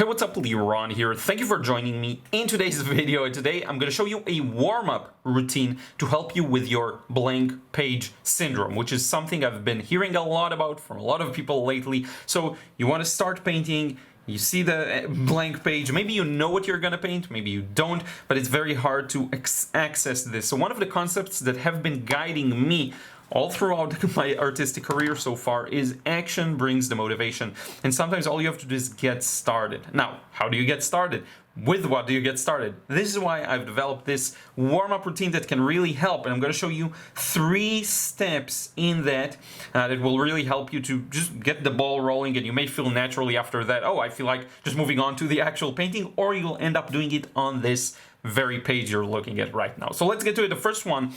Hey, what's up, Liron here. Thank you for joining me in today's video. Today I'm going to show you a warm-up routine to help you with your blank page syndrome, which is something I've been hearing a lot about from a lot of people lately. So you want to start painting, you see the blank page, maybe you know what you're going to paint, maybe you don't, but it's very hard to access this. So one of the concepts that have been guiding me all throughout my artistic career so far is action brings the motivation. And sometimes all you have to do is get started. Now, how do you get started? With what do you get started? This is why I've developed this warm-up routine that can really help. And I'm going to show you 3 steps in that that will really help you to just get the ball rolling. And you may feel naturally after that, oh, I feel like just moving on to the actual painting, or you'll end up doing it on this very page you're looking at right now. So let's get to it. The first one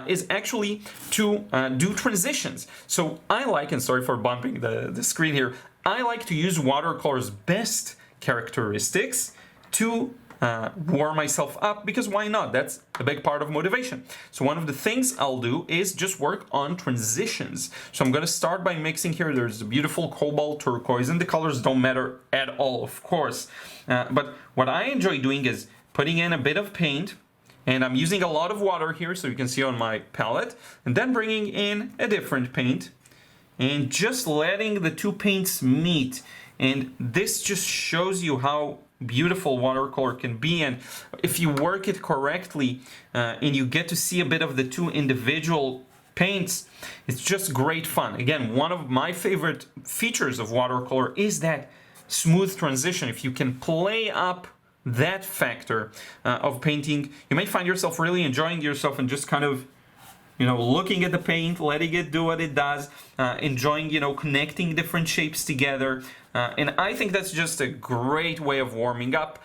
is actually to do transitions. So I like, and sorry for bumping the screen here, I like to use watercolor's best characteristics to warm myself up, because why not? That's a big part of motivation. So one of the things I'll do is just work on transitions. So I'm going to start by mixing here. There's a beautiful cobalt turquoise, and the colors don't matter at all, of course. But what I enjoy doing is putting in a bit of paint, and I'm using a lot of water here, so you can see on my palette, and then bringing in a different paint and just letting the 2 paints meet. And this just shows you how beautiful watercolor can be, and if you work it correctly and you get to see a bit of the 2 individual paints, it's just great fun. Again, one of my favorite features of watercolor is that smooth transition. If you can play up that factor of painting, you may find yourself really enjoying yourself and just kind of, you know, looking at the paint, letting it do what it does, enjoying, you know, connecting different shapes together. And I think that's just a great way of warming up.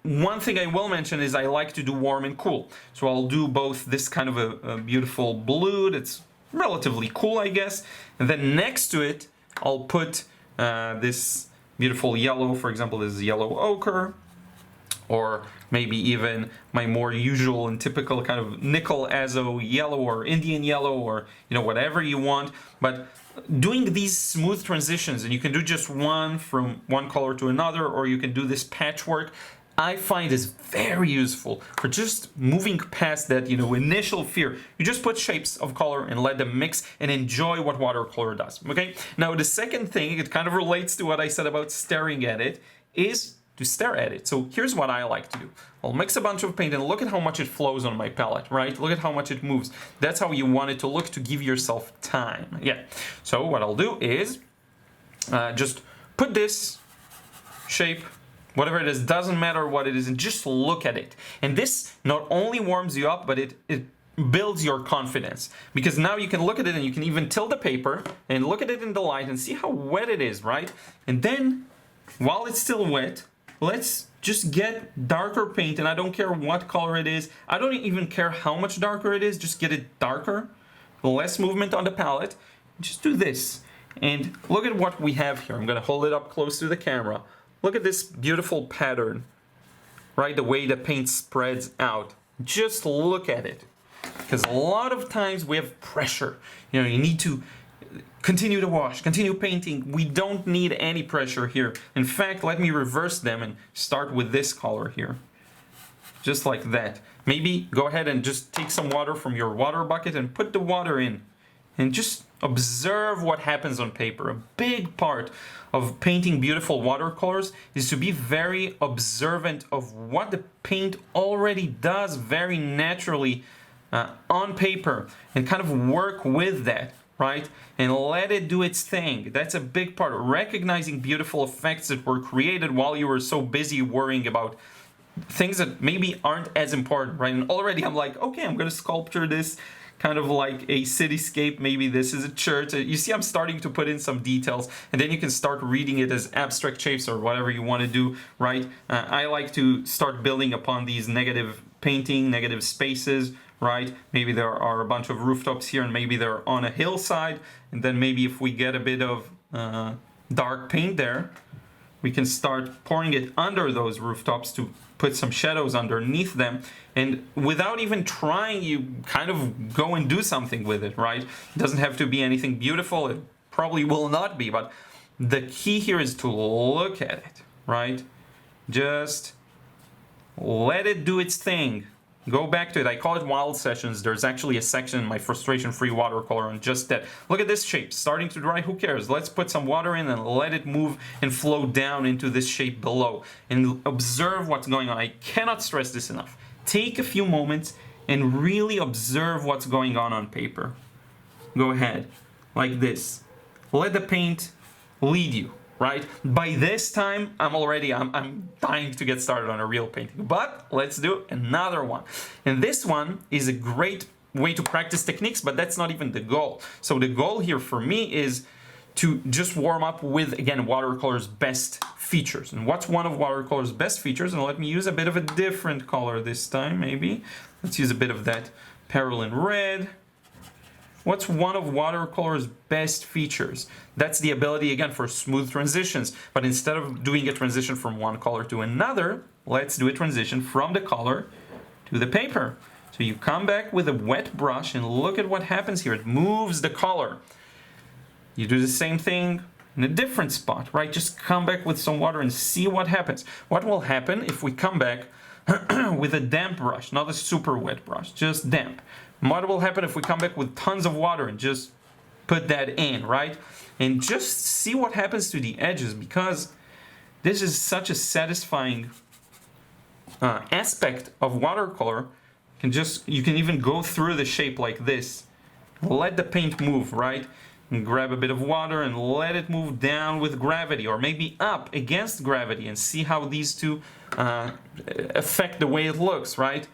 One thing I will mention is I like to do warm and cool. So I'll do both this kind of a beautiful blue that's relatively cool, I guess. And then next to it, I'll put this beautiful yellow. For example, this is yellow ochre, or maybe even my more usual and typical kind of nickel azo yellow, or Indian yellow, or, you know, whatever you want. But doing these smooth transitions, and you can do just one from one color to another, or you can do this patchwork, I find is very useful for just moving past that, you know, initial fear. You just put shapes of color and let them mix and enjoy what watercolor does. Okay, now the second thing, it kind of relates to what I said about staring at it, is to stare at it. So here's what I like to do. I'll mix a bunch of paint and look at how much it flows on my palette, right? Look at how much it moves. That's how you want it to look, to give yourself time. Yeah. So what I'll do is just put this shape, whatever it is, doesn't matter what it is, and just look at it. And this not only warms you up, but it builds your confidence, because now you can look at it and you can even tilt the paper and look at it in the light and see how wet it is, right? And then while it's still wet, let's just get darker paint, and I don't care what color it is. I don't even care how much darker it is. Just get it darker, less movement on the palette. Just do this, and look at what we have here. I'm going to hold it up close to the camera. Look at this beautiful pattern, right? The way the paint spreads out. Just look at it, because a lot of times we have pressure. You know, you need to continue to wash, continue painting. We don't need any pressure here. In fact, let me reverse them and start with this color here. Just like that. Maybe go ahead and just take some water from your water bucket and put the water in. And just observe what happens on paper. A big part of painting beautiful watercolors is to be very observant of what the paint already does very naturally on paper, and kind of work with that, right? And let it do its thing. That's a big part. Recognizing beautiful effects that were created while you were so busy worrying about things that maybe aren't as important, right? And already I'm like, okay, I'm gonna sculpture this kind of like a cityscape. Maybe this is a church. You see, I'm starting to put in some details, and then you can start reading it as abstract shapes or whatever you want to do, right? I like to start building upon these negative painting, negative spaces, right? Maybe there are a bunch of rooftops here, and maybe they're on a hillside, and then maybe if we get a bit of dark paint there, we can start pouring it under those rooftops to put some shadows underneath them. And without even trying, you kind of go and do something with it, right? It doesn't have to be anything beautiful. It probably will not be, but the key here is to look at it, right? Just let it do its thing. Go back to it. I call it wild sessions. There's actually a section in my frustration-free watercolor on just that. Look at this shape, starting to dry, who cares? Let's put some water in and let it move and flow down into this shape below. And observe what's going on. I cannot stress this enough. Take a few moments and really observe what's going on paper. Go ahead, like this. Let the paint lead you. Right? By this time, I'm dying to get started on a real painting. But let's do another one. And this one is a great way to practice techniques, but that's not even the goal. So the goal here for me is to just warm up with, again, watercolor's best features. And what's one of watercolor's best features? And let me use a bit of a different color this time, maybe. Let's use a bit of that Perylene red. What's one of watercolor's best features? That's the ability, again, for smooth transitions. But instead of doing a transition from one color to another, let's do a transition from the color to the paper. So you come back with a wet brush and look at what happens here. It moves the color. You do the same thing in a different spot, right? Just come back with some water and see what happens. What will happen if we come back with a damp brush, not a super wet brush, just damp? What will happen if we come back with tons of water and just put that in, right? And just see what happens to the edges, because this is such a satisfying aspect of watercolor. You can even go through the shape like this. Let the paint move, right? And grab a bit of water and let it move down with gravity, or maybe up against gravity, and see how these two affect the way it looks, right?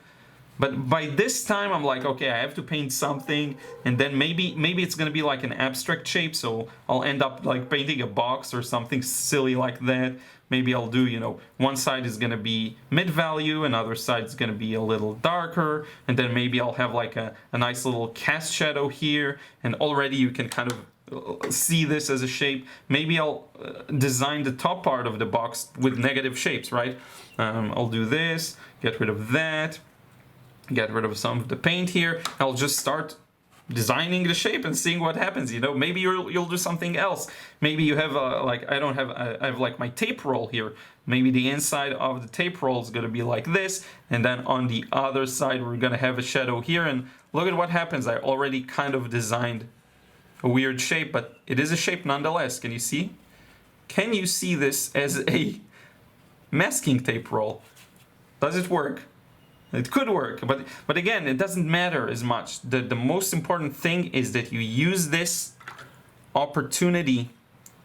But by this time, I'm like, okay, I have to paint something, and then maybe it's gonna be like an abstract shape, so I'll end up like painting a box or something silly like that. Maybe I'll do, you know, one side is gonna be mid-value, another side is gonna be a little darker, and then maybe I'll have like a nice little cast shadow here, and already you can kind of see this as a shape. Maybe I'll design the top part of the box with negative shapes, right? I'll do this, get rid of that. Get rid of some of the paint here. I'll just start designing the shape and seeing what happens. You know, maybe you'll do something else. Maybe you have like I have like my tape roll here. Maybe the inside of the tape roll is gonna be like this, and then on the other side we're gonna have a shadow here. And look at what happens. I already kind of designed a weird shape, but it is a shape nonetheless. Can you see? Can you see this as a masking tape roll? Does it work? It could work, but again, it doesn't matter as much. The most important thing is that you use this opportunity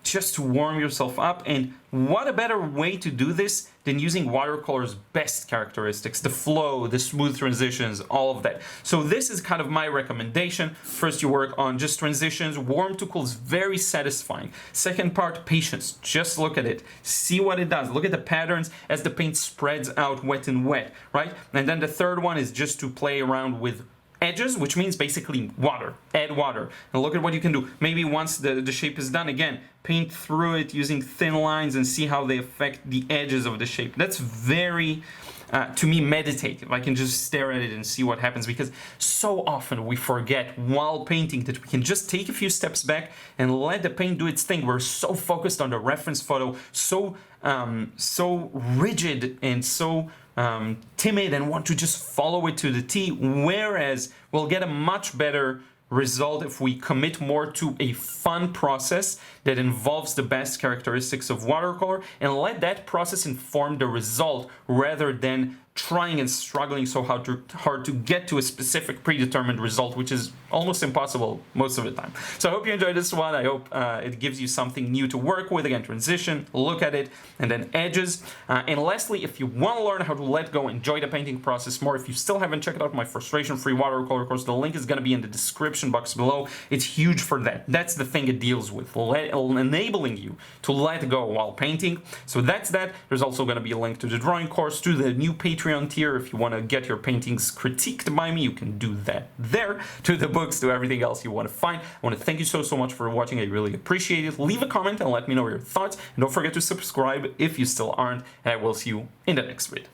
just to warm yourself up. And what a better way to do this than using watercolor's best characteristics, the flow, the smooth transitions, all of that. So this is kind of my recommendation. First, you work on just transitions. Warm to cool is very satisfying. Second part, patience. Just look at it. See what it does. Look at the patterns as the paint spreads out wet and wet, right? And then the third one is just to play around with edges, which means basically water. Add water. And look at what you can do. Maybe once the shape is done, again, paint through it using thin lines and see how they affect the edges of the shape. That's very, to me, meditative. I can just stare at it and see what happens, because so often we forget while painting that we can just take a few steps back and let the paint do its thing. We're so focused on the reference photo, so rigid and so timid, and want to just follow it to the T, whereas we'll get a much better result if we commit more to a fun process that involves the best characteristics of watercolor, and let that process inform the result rather than trying and struggling so hard to get to a specific predetermined result, which is almost impossible most of the time. So I hope you enjoyed this one. I hope it gives you something new to work with. Again, transition, look at it, and then edges. And lastly, if you want to learn how to let go, enjoy the painting process more, if you still haven't checked out my frustration-free watercolor course, the link is going to be in the description box below. It's huge for that. That's the thing it deals with, enabling you to let go while painting. So that's that. There's also going to be a link to the drawing course, to the new Patreon tier. If you want to get your paintings critiqued by me, you can do that there, to the books, to everything else you want to find. I want to thank you so much for watching. I really appreciate it. Leave a comment and let me know your thoughts, and don't forget to subscribe if you still aren't, and I will see you in the next vid.